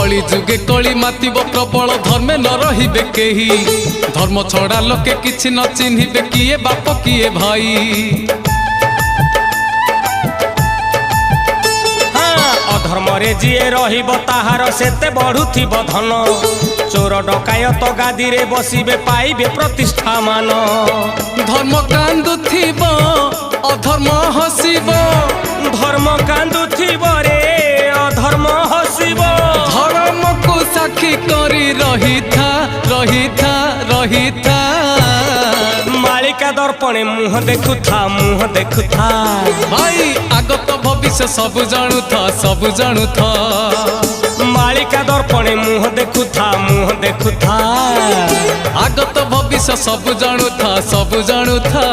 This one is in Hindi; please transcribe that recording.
कली जुगे कली मातिब प्रबल धर्मे न रहिबे केही धर्म छड़ा लोके किछि न चिन्हिबे किए बाप किए भाई। अधर्म रे जीए रहिब ताहार सेते बढ़ुथिब धन चोर डकायत गादी रे बसिबे पाइबे प्रतिष्ठा मान। धर्म कांदुथिब अधर्म हसिब धर्म कांदुथिब रे अधर्म हसिब धर्म को साक्षी करी रहिथा रहिथा रहिथा। मालिका दर्पणे मुह देखुथा भाई आगत भविष्य सब जाणुथा सब जाणुथा। मालिका दर्पणे मुह देखुथा आगत भविष्य सब जाणुथा सब जाणुथा।